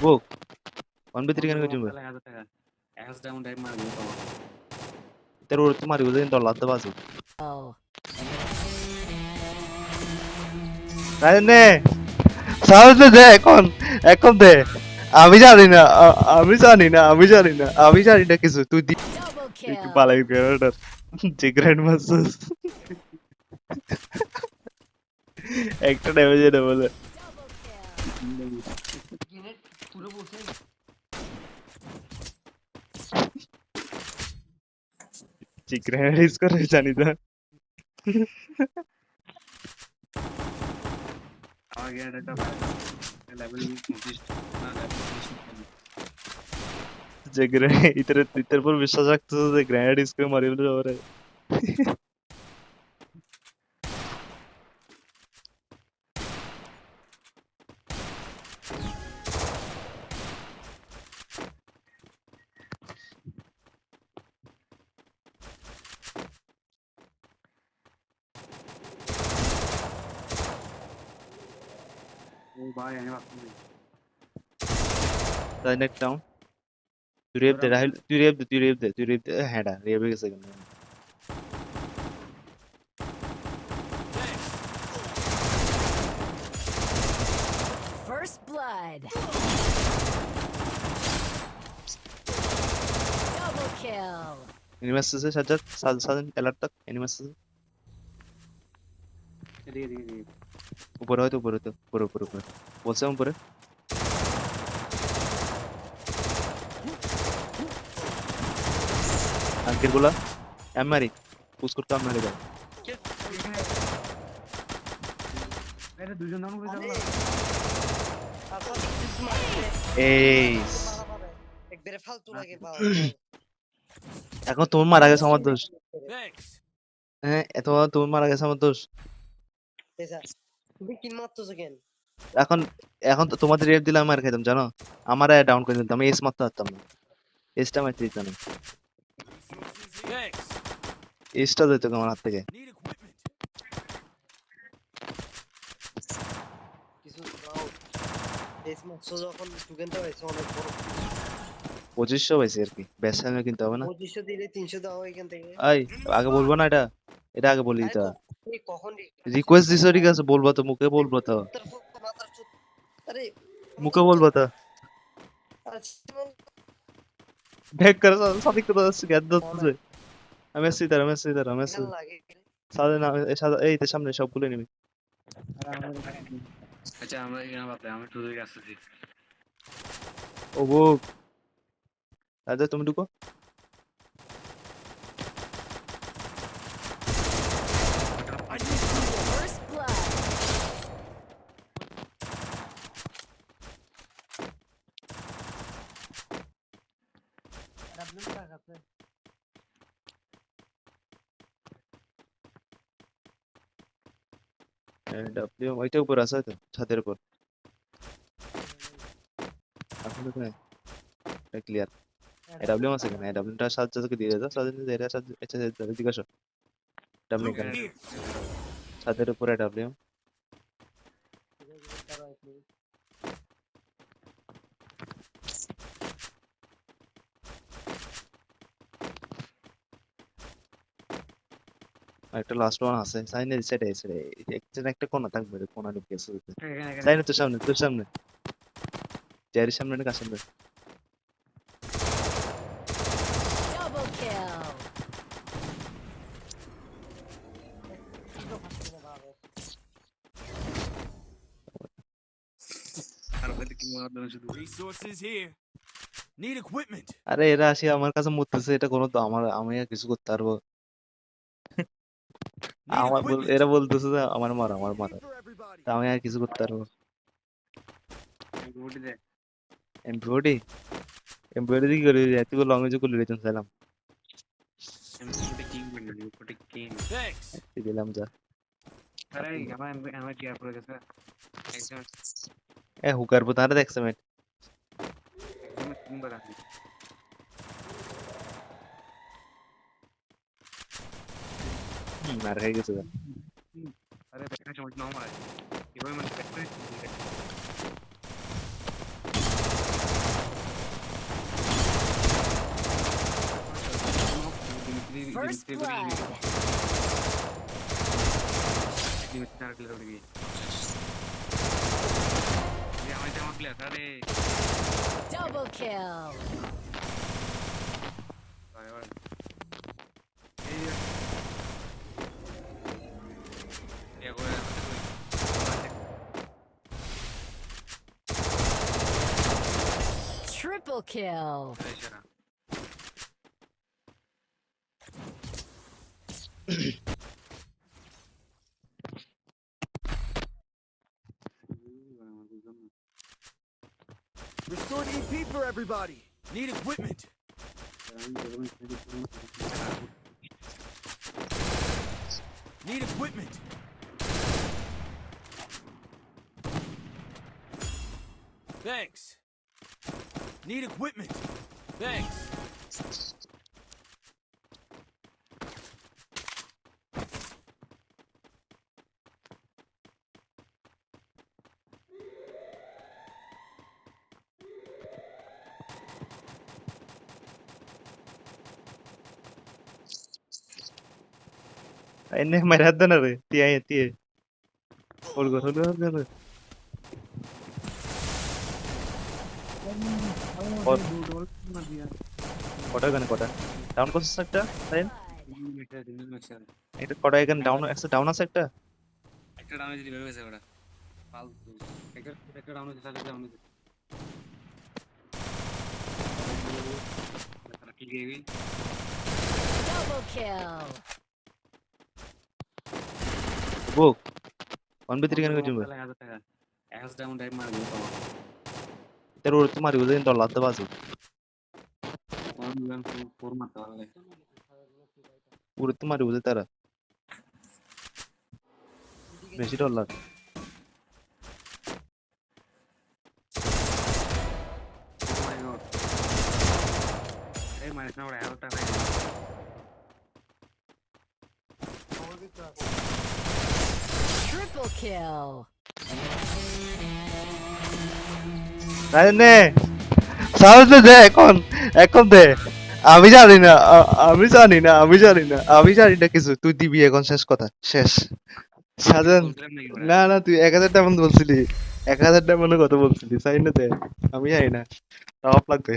বুক 1v3 কেন করছিস? 1000 টাকা 1000 ডায়মন্ড টাইম মারবো বাবা তোর ওর তোমার ওদিন ডলার তো বাজে তাই নে সাহস দে এখন এখন দে আমি জানি না আমি জানি না আমি জানি না আমি জানি না কিছু তুই Double একটু kill. পালাই বেরোটার যে গ্র্যান্ড মাস্টার একটা ড্যামেজ এনে বলে Double kill. পুরো বসে যে গ্র্যান্ড ইউজ করে জানি না আমার গিয়ে একটা লেভেল 25 না লেভেল 30 যে গ্র্যান্ড ইতর পর বিশ্বাস রাখতেছে যে গ্র্যান্ড ইউজ করে মারি বলে ওরে ও ভাই আমি ভাবছি তাই নেক ডাউন তুই রেপ দে রাহুল তুই রেপ দে হ্যাঁ ডা রেপ গেছে কেন First blood. Double kill. Enemy আসছে সাজ্জাদ সাজেন অ্যালার্ট তক এনিমি আসছে এদিকে উপরে হয়তো উপরে বলছে উপরে আঙ্কেল গুলা এমআরি পুশ করতে এমআরি দাও আরে দুজন নাম করে যাবো এইস একবারে ফালতু লাগে বাবা এখন তুমি মারা গেছে আমার দোষ হ্যাঁ এত তুমি মারা গেছে আমার দোষ পেছা তুমি কিন মারতেছো কেন এখন এখন তো তোমাদের রেপ দিলে আমি মার খাইতাম জানো আমার ডাউন করে দিতাম আমি এস মারতে পারতাম না এসটা মারতে দিতাম না এসটা দিত আমার হাত থেকে কিছু দাও এস মারছো যখন টুকেন তো হইছে অনেক বড় 2500 পাইছি আর কি বেশ আমি কিনতে হবে না 2500 দিলে 300 দাও এখান থেকে আই আগে বলবো না এটা এটা আগে বলি আরে তা তুমি কখন রিকোয়েস্ট দিছো ঠিক আছে বলবো তো মুখে বলবো তো আরে মুখে বলবো তো ব্যাক করে সঠিক কথা আছে জ্ঞান দিচ্ছে আমি আসছি তার আমি আসছি লাগে সাদে না এই তো সামনে সবগুলো নিবি আচ্ছা আমরা এখানে ভাবলাম আমি টুরে আসছি ও গো দাদা তুমি ঢুকো First blood. ডাব্লিউ ওইটা উপর আছে তো ছাদের উপর এখন তো নাই এটা ক্লিয়ার ডাব্লিউ আছে কেন ডাব্লিউটা সাজ্জাদকে দিয়ে দাও সাজ্জাদ দিয়ে এটা সাজ্জাদ আচ্ছা এদিকে আসো ডাব্লিউ কেন ছাদের উপরে ডাব্লিউ একটা লাস্ট ওয়ান আছে সাইনের সেটাই সেটাই একটা কোণা থাকবে কোণা ঢুকে আছে সাইনের তো সামনে তোর সামনে জারির সামনে না কার সামনে Double kill. আর বলতে কি মারা দেন শুধু Resources here. Need equipment. আরে এরা আসি আমার কাছে মরতেছে এটা কোনো তো আমার আমি আর কিছু করতে পারবো Need আমার equipment. এরা বলতেছে যে আমার মারা For everybody. তা আমি আর কিছু করতে পারবো গুড দে এমব্রয়ডারি এমব্রয়ডারি করে এত লং এজ করে রেখেছেন সালাম আমি গুড কিং বলি গুড কিং Thanks. দিলাম যা আরে আমার কি আর পড়ে গেছে একদম এ হুকার পোতারে দেখছ মেট একদম কিং বলা মার খাই গেছে আরে দেখা সময় নাও মারা এভাবে মানে ব্যাক করে First blood. चार क्लियर उड़ गई ये हमें जमा क्लियर अरे Double kill. ये कोई Triple kill. Pressure Restored EP for everybody. Need equipment. Need equipment. Thanks. Need equipment. Thanks. എന്നെ മരാത്തണത് തീയായി എത്തിയേ കൊടുക്കോ কটা এখানে কটা ডাউন করছিস একটা তাই Blood. এটা কটা এখানে ডাউন ডাউন আছে একটা একটা ডাউন দিলি ভেবে গেছে ওটা ফালতু একটা ডাউন দিতে তাহলে ডাউন দিতে কি গেবি Double kill. বুক 1v3 কেন করছিস 1000 টাকা 1000 ডাউন টাইম মার দিও তোর ওর তো মারিব দেন ডলার বাজে 1 মারতে পারলে ওর তো মারিব দে তারা বেশি ডলার এই মারিস না ওরা 1000 টাকা Triple kill. নে সাউন্ড দে এখন দে আমি জানি না কিছু তুই দিবি এখন শেষ কথা শেষ সাজান না তুই 1000 টাকা বলছিলি 1000 টাকা মনে কথা বলছিলি চাই না দে আমি জানি না টপ লাগবে